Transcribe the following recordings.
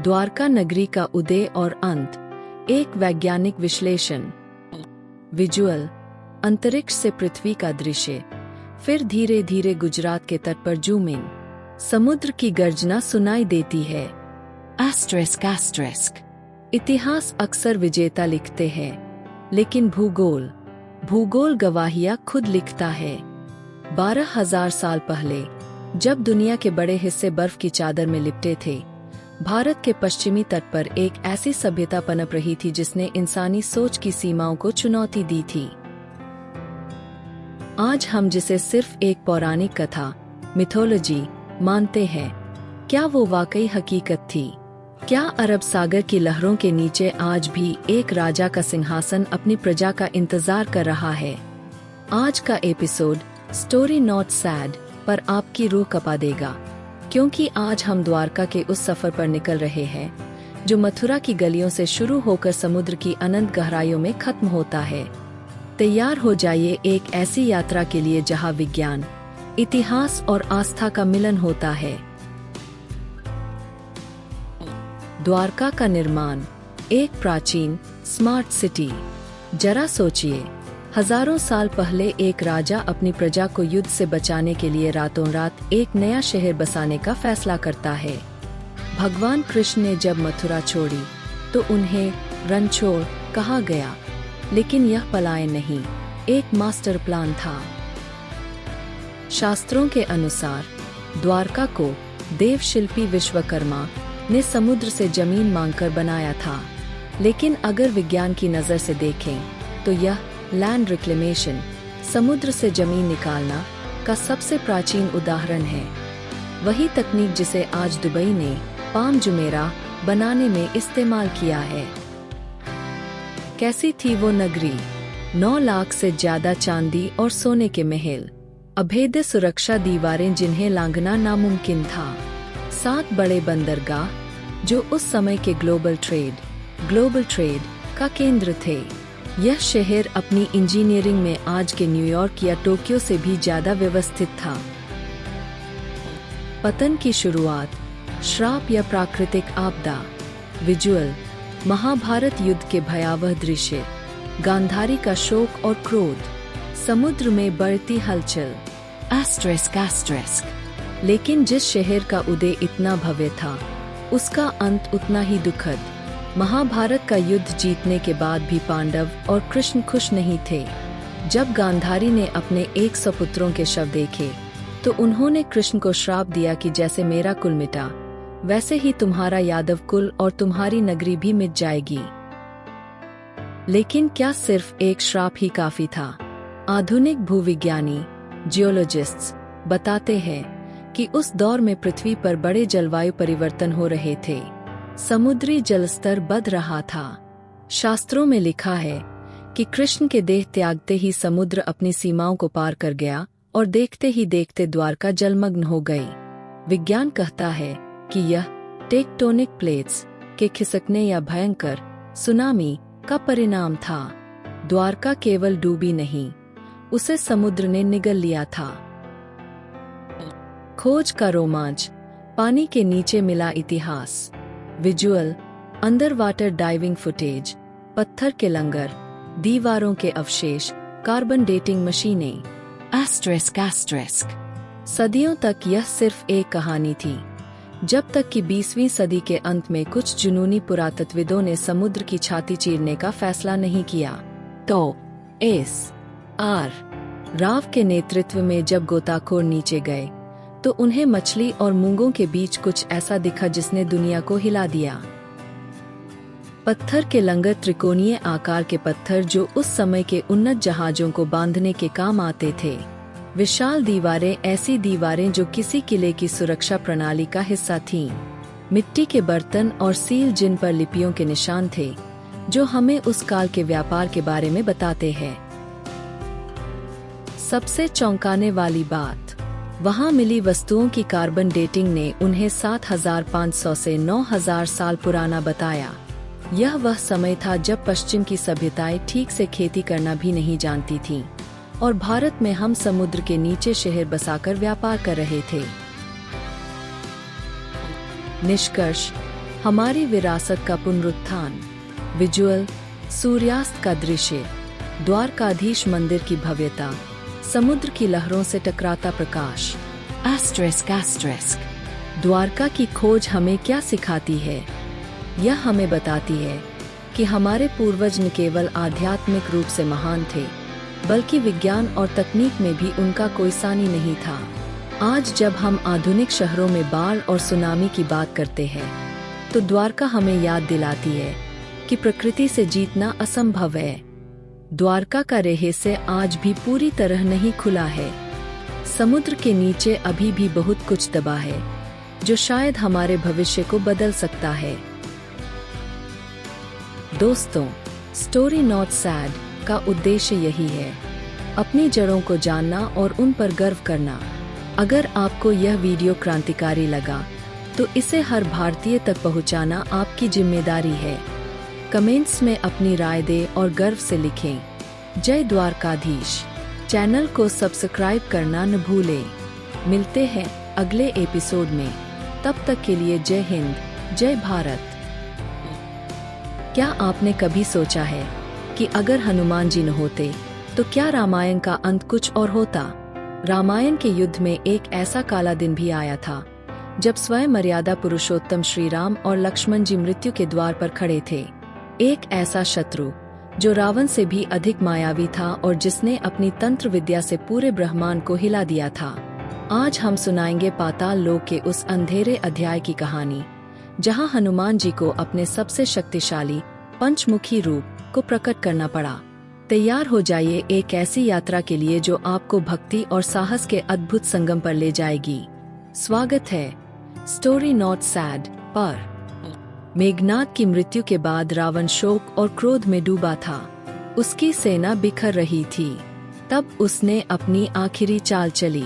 द्वारका नगरी का उदय और अंत, एक वैज्ञानिक विश्लेषण। विजुअल, अंतरिक्ष से पृथ्वी का दृश्य, फिर धीरे धीरे गुजरात के तट पर जूम इन। समुद्र की गर्जना सुनाई देती है। Asterisk asterisk. इतिहास अक्सर विजेता लिखते हैं, लेकिन भूगोल गवाहियां खुद लिखता है। 12,000 साल पहले, जब दुनिया के बड़े हिस्से बर्फ की चादर में लिपटे थे, भारत के पश्चिमी तट पर एक ऐसी सभ्यता पनप रही थी जिसने इंसानी सोच की सीमाओं को चुनौती दी थी। आज हम जिसे सिर्फ एक पौराणिक कथा, मिथोलॉजी मानते हैं, क्या वो वाकई हकीकत थी? क्या अरब सागर की लहरों के नीचे आज भी एक राजा का सिंहासन अपनी प्रजा का इंतजार कर रहा है? आज का एपिसोड स्टोरी नॉट सैड पर आपकी रूह कपा देगा, क्योंकि आज हम द्वारका के उस सफर पर निकल रहे हैं जो मथुरा की गलियों से शुरू होकर समुद्र की अनंत गहराइयों में खत्म होता है। तैयार हो जाइए एक ऐसी यात्रा के लिए जहां विज्ञान, इतिहास और आस्था का मिलन होता है। द्वारका का निर्माण, एक प्राचीन स्मार्ट सिटी। जरा सोचिए, हजारों साल पहले एक राजा अपनी प्रजा को युद्ध से बचाने के लिए रातों रात एक नया शहर बसाने का फैसला करता है। भगवान कृष्ण ने जब मथुरा छोड़ी तो उन्हें रणछोड़ कहा गया, लेकिन यह पलायन नहीं, एक मास्टर प्लान था। शास्त्रों के अनुसार द्वारका को देवशिल्पी विश्वकर्मा ने समुद्र से जमीन मांगकर बनाया था, लेकिन अगर विज्ञान की नजर से देखें तो यह लैंड रिक्लेमेशन, समुद्र से जमीन निकालना का सबसे प्राचीन उदाहरण है। वही तकनीक जिसे आज दुबई ने पाम जुमेरा बनाने में इस्तेमाल किया है। कैसी थी वो नगरी? 9 लाख से ज्यादा चांदी और सोने के महल, अभेद्य सुरक्षा दीवारें जिन्हें लांघना नामुमकिन था, 7 बड़े बंदरगाह जो उस समय के ग्लोबल ट्रेड का केंद्र थे। यह शहर अपनी इंजीनियरिंग में आज के न्यूयॉर्क या टोक्यो से भी ज्यादा व्यवस्थित था। पतन की शुरुआत, श्राप या प्राकृतिक आपदा। विजुअल, महाभारत युद्ध के भयावह दृश्य, गांधारी का शोक और क्रोध, समुद्र में बढ़ती हलचल। Asterisk asterisk. लेकिन जिस शहर का उदय इतना भव्य था, उसका अंत उतना ही दुखद। महाभारत का युद्ध जीतने के बाद भी पांडव और कृष्ण खुश नहीं थे। जब गांधारी ने अपने 100 पुत्रों के शव देखे तो उन्होंने कृष्ण को श्राप दिया कि जैसे मेरा कुल मिटा, वैसे ही तुम्हारा यादव कुल और तुम्हारी नगरी भी मिट जाएगी। लेकिन क्या सिर्फ एक श्राप ही काफी था? आधुनिक भूविज्ञानी, जियोलॉजिस्ट्स बताते हैं कि उस दौर में पृथ्वी पर बड़े जलवायु परिवर्तन हो रहे थे। समुद्री जलस्तर बढ़ रहा था। शास्त्रों में लिखा है कि कृष्ण के देह त्यागते ही समुद्र अपनी सीमाओं को पार कर गया और देखते ही देखते द्वारका जलमग्न हो गई। विज्ञान कहता है कि यह टेक्टोनिक प्लेट्स के खिसकने या भयंकर सुनामी का परिणाम था। द्वारका केवल डूबी नहीं, उसे समुद्र ने निगल लिया था। खोज का रोमांच, पानी के नीचे मिला इतिहास। Visual, under water diving footage, पत्थर के लंगर, दीवारों के अवशेष, कार्बन डेटिंग मशीनें। Asterisk asterisk. सदियों तक यह सिर्फ एक कहानी थी, जब तक कि 20वीं सदी के अंत में कुछ जुनूनी पुरातत्वविदों ने समुद्र की छाती चीरने का फैसला नहीं किया। तो एस.आर. राव के नेतृत्व में जब गोताखोर नीचे गए तो उन्हें मछली और मूंगों के बीच कुछ ऐसा दिखा जिसने दुनिया को हिला दिया। पत्थर के लंगर, त्रिकोणीय आकार के पत्थर जो उस समय के उन्नत जहाजों को बांधने के काम आते थे। विशाल दीवारें, ऐसी दीवारें जो किसी किले की सुरक्षा प्रणाली का हिस्सा थीं। मिट्टी के बर्तन और सील जिन पर लिपियों के निशान थे, जो हमें उस काल के व्यापार के बारे में बताते हैं। सबसे चौंकाने वाली बात, वहां मिली वस्तुओं की कार्बन डेटिंग ने उन्हें 7,500 से 9,000 साल पुराना बताया। यह वह समय था जब पश्चिम की सभ्यताएं ठीक से खेती करना भी नहीं जानती थीं, और भारत में हम समुद्र के नीचे शहर बसाकर व्यापार कर रहे थे। निष्कर्ष, हमारी विरासत का पुनरुत्थान। विजुअल, सूर्यास्त का दृश्य, द्वारकाधीश मंदिर की भव्यता, समुद्र की लहरों से टकराता प्रकाश। **** द्वारका की खोज हमें क्या सिखाती है? यह हमें बताती है कि हमारे पूर्वज न केवल आध्यात्मिक रूप से महान थे, बल्कि विज्ञान और तकनीक में भी उनका कोई सानी नहीं था। आज जब हम आधुनिक शहरों में बाढ़ और सुनामी की बात करते हैं, तो द्वारका हमें याद दिलाती है कि प्रकृति से जीतना असंभव है। द्वारका का रहस्य आज भी पूरी तरह नहीं खुला है। समुद्र के नीचे अभी भी बहुत कुछ दबा है, जो शायद हमारे भविष्य को बदल सकता है। दोस्तों, स्टोरी नॉट सैड का उद्देश्य यही है, अपनी जड़ों को जानना और उन पर गर्व करना। अगर आपको यह वीडियो क्रांतिकारी लगा, तो इसे हर भारतीय तक पहुंचाना आपकी जिम्मेदारी है। कमेंट्स में अपनी राय दें और गर्व से लिखें, जय द्वारकाधीश। चैनल को सब्सक्राइब करना न भूलें। मिलते हैं अगले एपिसोड में, तब तक के लिए जय हिंद, जय भारत। क्या आपने कभी सोचा है कि अगर हनुमान जी न होते, तो क्या रामायण का अंत कुछ और होता? रामायण के युद्ध में एक ऐसा काला दिन भी आया था, जब स्वयं मर्यादा पुरुषोत्तम श्री राम और लक्ष्मण जी मृत्यु के द्वार पर खड़े थे। एक ऐसा शत्रु जो रावण से भी अधिक मायावी था और जिसने अपनी तंत्र विद्या से पूरे ब्रह्मांड को हिला दिया था। आज हम सुनाएंगे पाताल लोक के उस अंधेरे अध्याय की कहानी, जहां हनुमान जी को अपने सबसे शक्तिशाली पंचमुखी रूप को प्रकट करना पड़ा। तैयार हो जाइए एक ऐसी यात्रा के लिए जो आपको भक्ति और साहस के अद्भुत संगम पर ले जाएगी। स्वागत है स्टोरी नॉट सैड पर। मेघनाद की मृत्यु के बाद रावण शोक और क्रोध में डूबा था। उसकी सेना बिखर रही थी। तब उसने अपनी आखिरी चाल चली।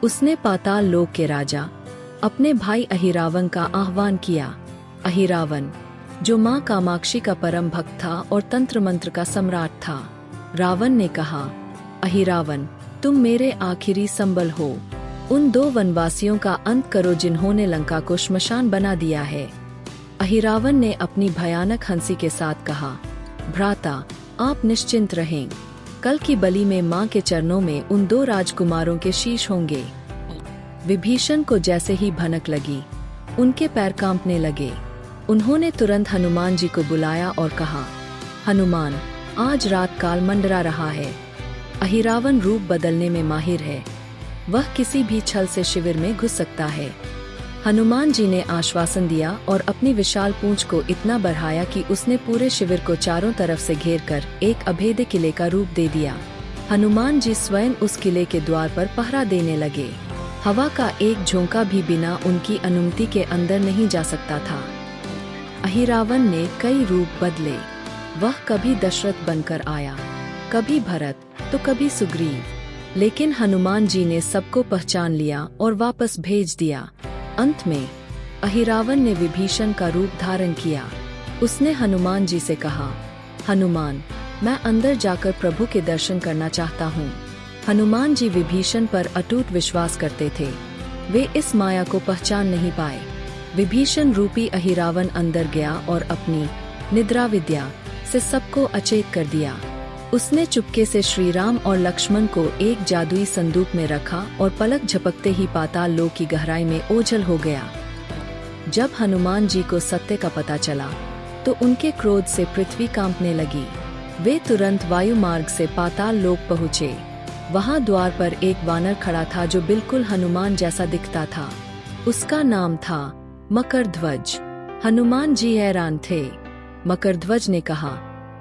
उसने पाताल लोक के राजा अपने भाई अहिरावण का आह्वान किया। अहिरावण, जो मां कामाक्षी का परम भक्त था और तंत्र मंत्र का सम्राट था। रावण ने कहा, अहिरावण, तुम मेरे आखिरी संबल हो। उन 2 वनवासियों का अंत करो जिन्होंने लंका को श्मशान बना दिया है। अहिरावण ने अपनी भयानक हंसी के साथ कहा, भ्राता, आप निश्चिंत रहें। कल की बलि में मां के चरणों में उन 2 राजकुमारों के शीश होंगे। विभीषण को जैसे ही भनक लगी, उनके पैर कांपने लगे। उन्होंने तुरंत हनुमान जी को बुलाया और कहा, हनुमान, आज रात काल मंडरा रहा है। अहिरावण रूप बदलने में माहिर है। वह किसी भी छल से शिविर में घुस सकता है। हनुमान जी ने आश्वासन दिया और अपनी विशाल पूंछ को इतना बढ़ाया कि उसने पूरे शिविर को चारों तरफ से घेरकर एक अभेद्य किले का रूप दे दिया। हनुमान जी स्वयं उस किले के द्वार पर पहरा देने लगे। हवा का एक झोंका भी बिना उनकी अनुमति के अंदर नहीं जा सकता था। अहिरावण ने कई रूप बदले। वह कभी दशरथ बनकर आया, कभी भरत, तो कभी सुग्रीव। लेकिन हनुमान जी ने सबको पहचान लिया और वापस भेज दिया। अंत में अहिरावण ने विभीषण का रूप धारण किया। उसने हनुमान जी से कहा, हनुमान, मैं अंदर जाकर प्रभु के दर्शन करना चाहता हूँ। हनुमान जी विभीषण पर अटूट विश्वास करते थे। वे इस माया को पहचान नहीं पाए। विभीषण रूपी अहिरावण अंदर गया और अपनी निद्रा विद्या से सबको अचेत कर दिया। उसने चुपके से श्री राम और लक्ष्मण को एक जादुई संदूक में रखा और पलक झपकते ही पाताल लोक की गहराई में ओझल हो गया। जब हनुमान जी को सत्य का पता चला, तो उनके क्रोध से पृथ्वी कांपने लगी। वे तुरंत वायु मार्ग से पाताल लोक पहुँचे। वहां द्वार पर एक वानर खड़ा था जो बिल्कुल हनुमान जैसा दिखता था। उसका नाम था मकरध्वज। हनुमान जी हैरान थे। मकरध्वज ने कहा,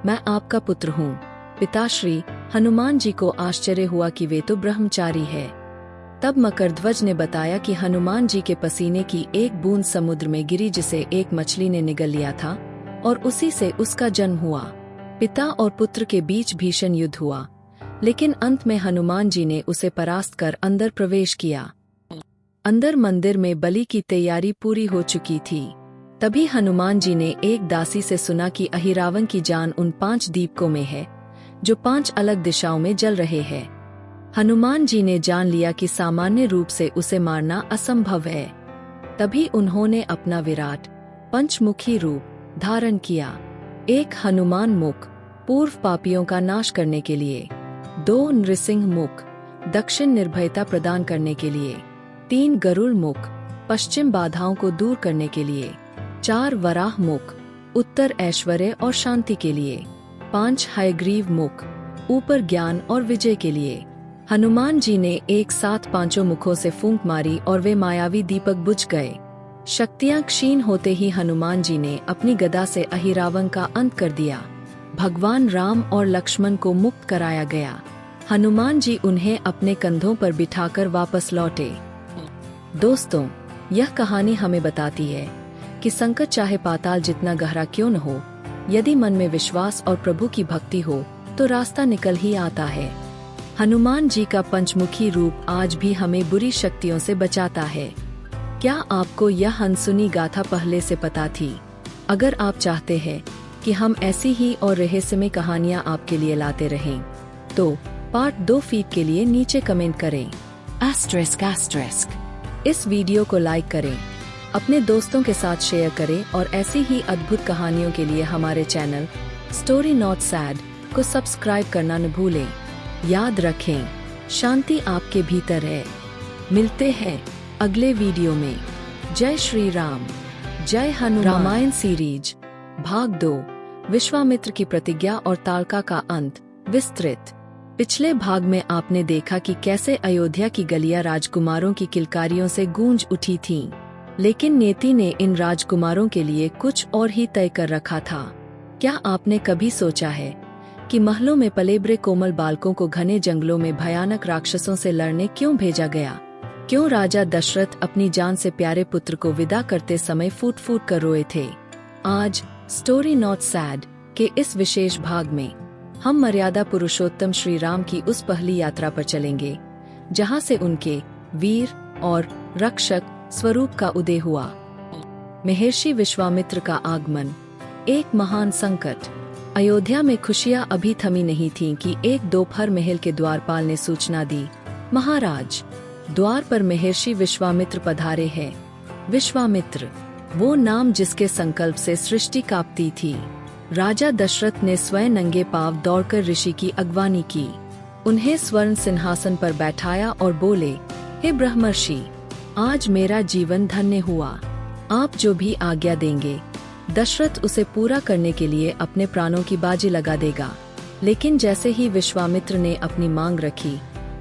मैं आपका पुत्र हूँ। पिताश्री, हनुमान जी को आश्चर्य हुआ कि वे तो ब्रह्मचारी है। तब मकरध्वज ने बताया कि हनुमान जी के पसीने की एक बूंद समुद्र में गिरी, जिसे एक मछली ने निगल लिया था और उसी से उसका जन्म हुआ। पिता और पुत्र के बीच भीषण युद्ध हुआ, लेकिन अंत में हनुमान जी ने उसे परास्त कर अंदर प्रवेश किया। अंदर मंदिर में बलि की तैयारी पूरी हो चुकी थी। तभी हनुमान जी ने एक दासी से सुना कि अहिरावण की जान उन 5 दीपकों में है, जो 5 अलग दिशाओं में जल रहे हैं। हनुमान जी ने जान लिया कि सामान्य रूप से उसे मारना असंभव है। तभी उन्होंने अपना विराट पंचमुखी रूप धारण किया। एक हनुमान मुख पूर्व पापियों का नाश करने के लिए, 2 नृसिंह मुख दक्षिण निर्भयता प्रदान करने के लिए, 3 गरुड़ मुख पश्चिम बाधाओं को दूर करने के लिए, 4 वराह मुख उत्तर ऐश्वर्य और शांति के लिए, 5 हयग्रीव मुख ऊपर ज्ञान और विजय के लिए। हनुमान जी ने एक साथ 5 मुखों से फूंक मारी और वे मायावी दीपक बुझ गए। शक्तियां क्षीण होते ही हनुमान जी ने अपनी गदा से अहिरावण का अंत कर दिया। भगवान राम और लक्ष्मण को मुक्त कराया गया। हनुमान जी उन्हें अपने कंधों पर बिठाकर वापस लौटे। दोस्तों, यह कहानी हमें बताती है कि संकट चाहे पाताल जितना गहरा क्यों न हो, यदि मन में विश्वास और प्रभु की भक्ति हो तो रास्ता निकल ही आता है। हनुमान जी का पंचमुखी रूप आज भी हमें बुरी शक्तियों से बचाता है। क्या आपको यह अनसुनी गाथा पहले से पता थी? अगर आप चाहते हैं कि हम ऐसी ही और रहस्यमय कहानियां आपके लिए लाते रहें, तो पार्ट 2 फीड के लिए नीचे कमेंट करें ***। इस वीडियो को लाइक करें, अपने दोस्तों के साथ शेयर करें और ऐसी ही अद्भुत कहानियों के लिए हमारे चैनल स्टोरी नॉट सैड को सब्सक्राइब करना न भूलें। याद रखें, शांति आपके भीतर है। मिलते हैं अगले वीडियो में। जय श्री राम, जय हनुमान। रामायण सीरीज भाग 2 विश्वामित्र की प्रतिज्ञा और ताड़का का अंत विस्तृत। पिछले भाग में आपने देखा कि कैसे अयोध्या की गलियां राजकुमारों की किलकारियों से गूंज उठी थीं, लेकिन नेति ने इन राजकुमारों के लिए कुछ और ही तय कर रखा था। क्या आपने कभी सोचा है कि महलों में पलेबरे कोमल बालकों को घने जंगलों में भयानक राक्षसों से लड़ने क्यों भेजा गया? क्यों राजा दशरथ अपनी जान से प्यारे पुत्र को विदा करते समय फूट फूट कर रोए थे? आज स्टोरी नॉट सैड के इस विशेष भाग में हम मर्यादा पुरुषोत्तम श्री राम की उस पहली यात्रा पर चलेंगे, जहां से उनके वीर और रक्षक स्वरूप का उदय हुआ। महर्षि विश्वामित्र का आगमन, एक महान संकट। अयोध्या में खुशियां अभी थमी नहीं थीं कि एक दोपहर महल के द्वारपाल ने सूचना दी, महाराज, द्वार पर महर्षि विश्वामित्र पधारे हैं। विश्वामित्र, वो नाम जिसके संकल्प से सृष्टि कांपती थी। राजा दशरथ ने स्वयं नंगे पांव दौड़कर ऋषि की अगवानी की, उन्हें स्वर्ण सिंहासन पर बैठाया और बोले, हे ब्रह्मर्षि, आज मेरा जीवन धन्य हुआ। आप जो भी आज्ञा देंगे, दशरथ उसे पूरा करने के लिए अपने प्राणों की बाजी लगा देगा। लेकिन जैसे ही विश्वामित्र ने अपनी मांग रखी,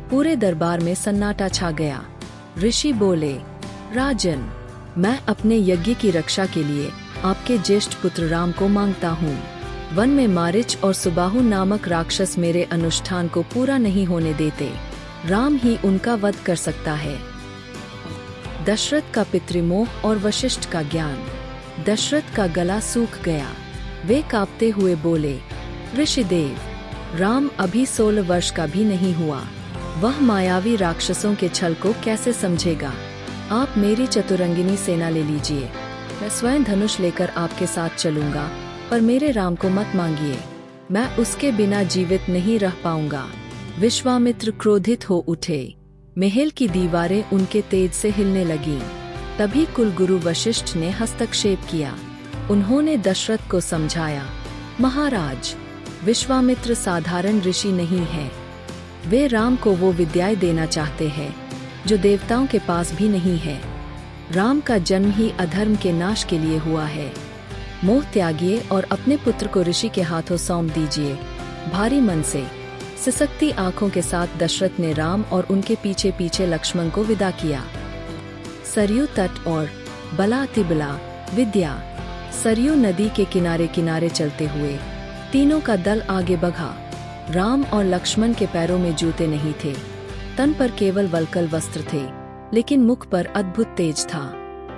पूरे दरबार में सन्नाटा छा गया। ऋषि बोले, राजन, मैं अपने यज्ञ की रक्षा के लिए आपके ज्येष्ठ पुत्र राम को मांगता हूँ। वन में मारीच और सुबाहु नामक राक्षस मेरे अनुष्ठान को पूरा नहीं होने देते। राम ही उनका वध कर सकता है। दशरथ का पितृमोह और वशिष्ठ का ज्ञान। दशरथ का गला सूख गया। वे कांपते हुए बोले, ऋषिदेव, राम अभी 16 वर्ष का भी नहीं हुआ। वह मायावी राक्षसों के छल को कैसे समझेगा? आप मेरी चतुरंगिनी सेना ले लीजिए, मैं स्वयं धनुष लेकर आपके साथ चलूंगा, पर मेरे राम को मत मांगिए, मैं उसके बिना जीवित नहीं रह पाऊंगा। विश्वामित्र क्रोधित हो उठे। महल की दीवारें उनके तेज से हिलने लगीं। तभी कुलगुरु वशिष्ठ ने हस्तक्षेप किया। उन्होंने दशरथ को समझाया, महाराज, विश्वामित्र साधारण ऋषि नहीं है। वे राम को वो विद्याएं देना चाहते हैं जो देवताओं के पास भी नहीं है। राम का जन्म ही अधर्म के नाश के लिए हुआ है। मोह त्यागिए और अपने पुत्र को ऋषि के हाथों सौंप दीजिए। भारी मन से सिसकती आंखों के साथ दशरथ ने राम और उनके पीछे पीछे लक्ष्मण को विदा किया। सरयू तट और बला तिबला विद्या। सरयू नदी के किनारे किनारे चलते हुए तीनों का दल आगे बढ़ा। राम और लक्ष्मण के पैरों में जूते नहीं थे, तन पर केवल वल्कल वस्त्र थे, लेकिन मुख पर अद्भुत तेज था।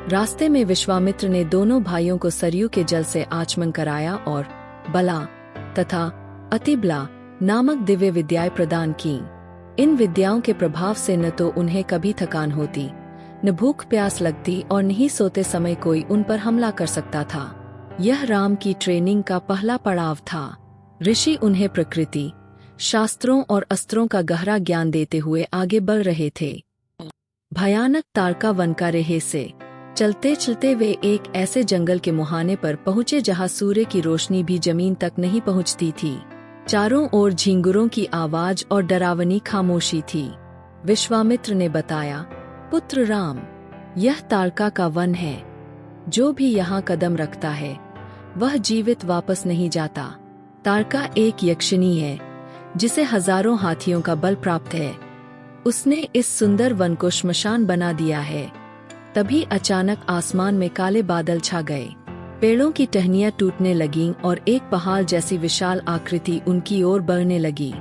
रास्ते में विश्वामित्र ने दोनों भाइयों को सरयू के जल से आचमन कराया और बला तथा अतिबला नामक दिव्य विद्याएं प्रदान की। इन विद्याओं के प्रभाव से न तो उन्हें कभी थकान होती, न भूख प्यास लगती और न ही सोते समय कोई उन पर हमला कर सकता था। यह राम की ट्रेनिंग का पहला पड़ाव था। ऋषि उन्हें प्रकृति, शास्त्रों और अस्त्रों का गहरा ज्ञान देते हुए आगे बढ़ रहे थे। भयानक ताड़का वन का रहस्य। चलते चलते वे एक ऐसे जंगल के मुहाने पर पहुँचे जहाँ सूर्य की रोशनी भी जमीन तक नहीं पहुँचती थी। चारों ओर झींगुरों की आवाज और डरावनी खामोशी थी। विश्वामित्र ने बताया, पुत्र राम, यह ताड़का का वन है। जो भी यहाँ कदम रखता है वह जीवित वापस नहीं जाता। ताड़का एक यक्षिणी है जिसे हजारों हाथियों का बल प्राप्त है। उसने इस सुंदर वन को श्मशान बना दिया है। तभी अचानक आसमान में काले बादल छा गए। पेड़ों की टहनियां टूटने लगीं और एक पहाड़ जैसी विशाल आकृति उनकी ओर बढ़ने लगी।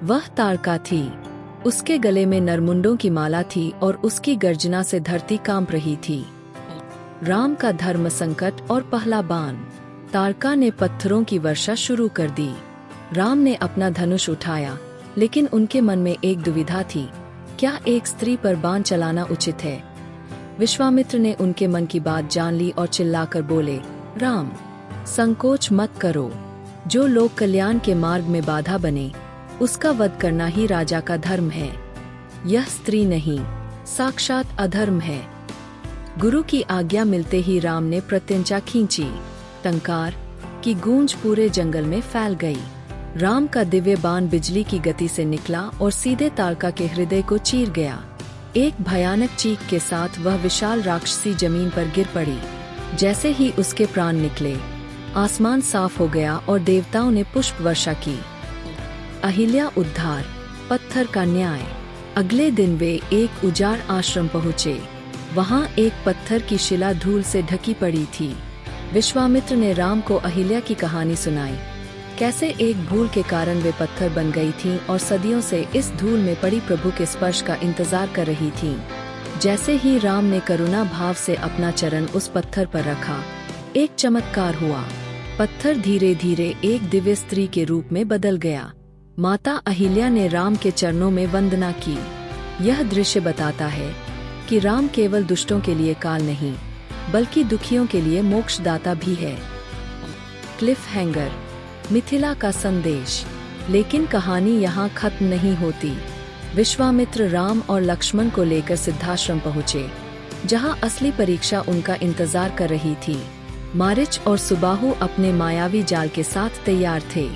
वह ताड़का थी। उसके गले में नरमुंडों की माला थी और उसकी गर्जना से धरती कांप रही थी। राम का धर्म संकट और पहला बाण। ताड़का ने पत्थरों की वर्षा शुरू कर दी। राम ने अपना धनुष उठाया, लेकिन उनके मन में एक दुविधा थी, क्या एक स्त्री पर बाण चलाना उचित है? विश्वामित्र ने उनके मन की बात जान ली और चिल्लाकर बोले, राम, संकोच मत करो। जो लोक कल्याण के मार्ग में बाधा बने उसका वध करना ही राजा का धर्म है। यह स्त्री नहीं, साक्षात अधर्म है। गुरु की आज्ञा मिलते ही राम ने प्रत्यंचा खींची। टंकार की गूंज पूरे जंगल में फैल गई। राम का दिव्य बाण बिजली की गति से निकला और सीधे ताड़का के हृदय को चीर गया। एक भयानक चीख के साथ वह विशाल राक्षसी जमीन पर गिर पड़ी। जैसे ही उसके प्राण निकले, आसमान साफ हो गया और देवताओं ने पुष्प वर्षा की। अहिल्या उद्धार, पत्थर का न्याय। अगले दिन वे एक उजाड़ आश्रम पहुँचे। वहाँ एक पत्थर की शिला धूल से ढकी पड़ी थी। विश्वामित्र ने राम को अहिल्या की कहानी सुनाई, कैसे एक भूल के कारण वे पत्थर बन गई थीं और सदियों से इस धूल में पड़ी प्रभु के स्पर्श का इंतजार कर रही थीं। जैसे ही राम ने करुणा भाव से अपना चरण उस पत्थर पर रखा, एक चमत्कार हुआ। पत्थर धीरे धीरे एक दिव्य स्त्री के रूप में बदल गया। माता अहिल्या ने राम के चरणों में वंदना की। यह दृश्य बताता है कि राम केवल दुष्टों के लिए काल नहीं, बल्कि दुखियों के लिए मोक्षदाता भी है। क्लिफ हैंगर, मिथिला का संदेश। लेकिन कहानी यहाँ खत्म नहीं होती। विश्वामित्र राम और लक्ष्मण को लेकर सिद्धाश्रम पहुँचे, जहाँ असली परीक्षा उनका इंतजार कर रही थी। मारीच और सुबाहु अपने मायावी जाल के साथ तैयार थे।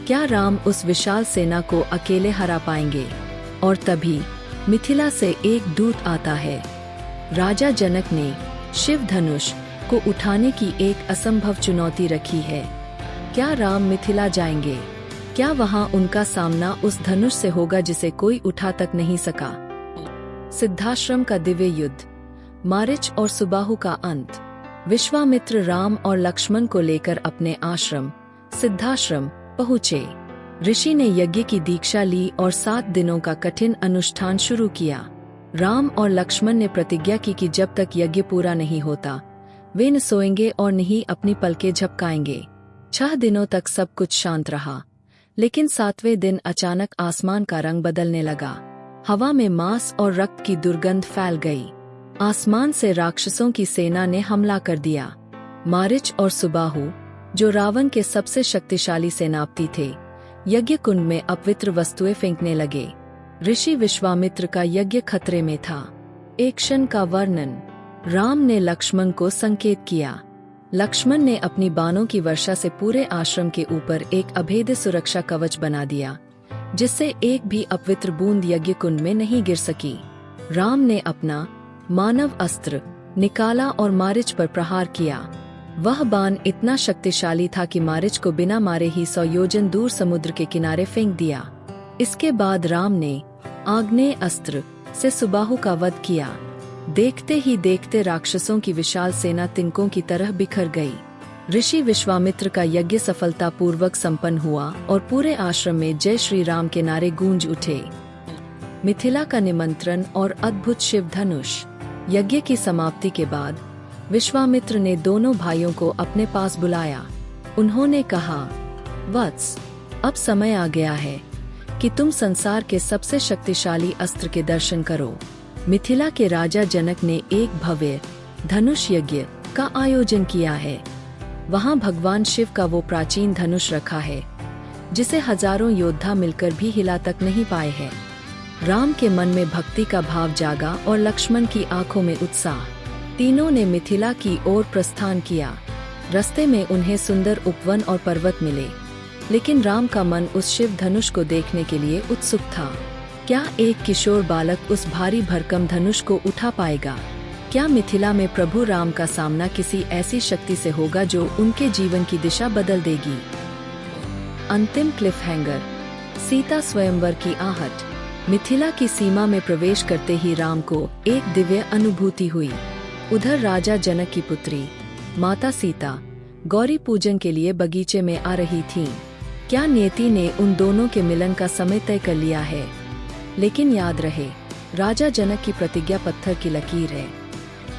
क्या राम उस विशाल सेना को अकेले हरा पाएंगे? और तभी मिथिला से एक दूत आता है। राजा जनक ने शिव धनुष को उठाने की एक असंभव चुनौती रखी है। क्या राम मिथिला जाएंगे? क्या वहां उनका सामना उस धनुष से होगा जिसे कोई उठा तक नहीं सका? सिद्धाश्रम का दिव्य युद्ध, मारीच और सुबाहु का अंत। विश्वामित्र राम और लक्ष्मण को लेकर अपने आश्रम सिद्धाश्रम पहुँचे। ऋषि ने यज्ञ की दीक्षा ली और 7 दिनों का कठिन अनुष्ठान शुरू किया। राम और लक्ष्मण ने प्रतिज्ञा की कि जब तक यज्ञ पूरा नहीं होता वे न सोएंगे और न ही अपनी पलकें झपकाएंगे। 6 दिनों तक सब कुछ शांत रहा, लेकिन 7वें दिन अचानक आसमान का रंग बदलने लगा। हवा में मांस और रक्त की दुर्गंध फैल गई। आसमान से राक्षसों की सेना ने हमला कर दिया। मारीच और सुबाहु, जो रावण के सबसे शक्तिशाली सेनापति थे, यज्ञ कुंड में अपवित्र वस्तुएं फेंकने लगे। ऋषि विश्वामित्र का यज्ञ खतरे में था। एक क्षण का वर्णन। राम ने लक्ष्मण को संकेत किया। लक्ष्मण ने अपनी बाणों की वर्षा से पूरे आश्रम के ऊपर एक अभेद्य सुरक्षा कवच बना दिया, जिससे एक भी अपवित्र बूंद यज्ञ कुंड में नहीं गिर सकी। राम ने अपना मानव अस्त्र निकाला और मारीच पर प्रहार किया। वह बाण इतना शक्तिशाली था कि मारीच को बिना मारे ही 100 योजन दूर समुद्र के किनारे फेंक दिया। इसके बाद राम ने आग्नेय अस्त्र से सुबाहु का वध किया। देखते ही देखते राक्षसों की विशाल सेना तिनकों की तरह बिखर गई। ऋषि विश्वामित्र का यज्ञ सफलतापूर्वक संपन्न हुआ और पूरे आश्रम में जय श्री राम के नारे गूंज उठे। मिथिला का निमंत्रण और अद्भुत शिव धनुष। यज्ञ की समाप्ति के बाद विश्वामित्र ने दोनों भाइयों को अपने पास बुलाया। उन्होंने कहा, वत्स, अब समय आ गया है कि तुम संसार के सबसे शक्तिशाली अस्त्र के दर्शन करो। मिथिला के राजा जनक ने एक भव्य धनुष यज्ञ का आयोजन किया है। वहां भगवान शिव का वो प्राचीन धनुष रखा है जिसे हजारों योद्धा मिलकर भी हिला तक नहीं पाए हैं। राम के मन में भक्ति का भाव जागा और लक्ष्मण की आंखों में उत्साह। तीनों ने मिथिला की ओर प्रस्थान किया। रास्ते में उन्हें सुंदर उपवन और पर्वत मिले, लेकिन राम का मन उस शिव धनुष को देखने के लिए उत्सुक था। क्या एक किशोर बालक उस भारी भरकम धनुष को उठा पाएगा? क्या मिथिला में प्रभु राम का सामना किसी ऐसी शक्ति से होगा जो उनके जीवन की दिशा बदल देगी? अंतिम क्लिफहैंगर, सीता स्वयंवर की आहट। मिथिला की सीमा में प्रवेश करते ही राम को एक दिव्य अनुभूति हुई। उधर राजा जनक की पुत्री माता सीता गौरी पूजन के लिए बगीचे में आ रही थीं। क्या नियति ने उन दोनों के मिलन का समय तय कर लिया है? लेकिन याद रहे, राजा जनक की प्रतिज्ञा पत्थर की लकीर है।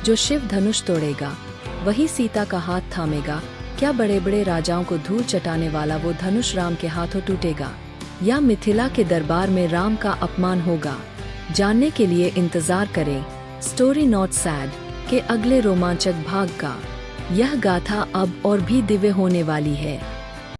जो शिव धनुष तोड़ेगा वही सीता का हाथ थामेगा। क्या बड़े बड़े राजाओं को धूल चटाने वाला वो धनुष राम के हाथों टूटेगा, या मिथिला के दरबार में राम का अपमान होगा? जानने के लिए इंतजार करें स्टोरी नॉट सैड के अगले रोमांचक भाग का। यह गाथा अब और भी दिव्य होने वाली है।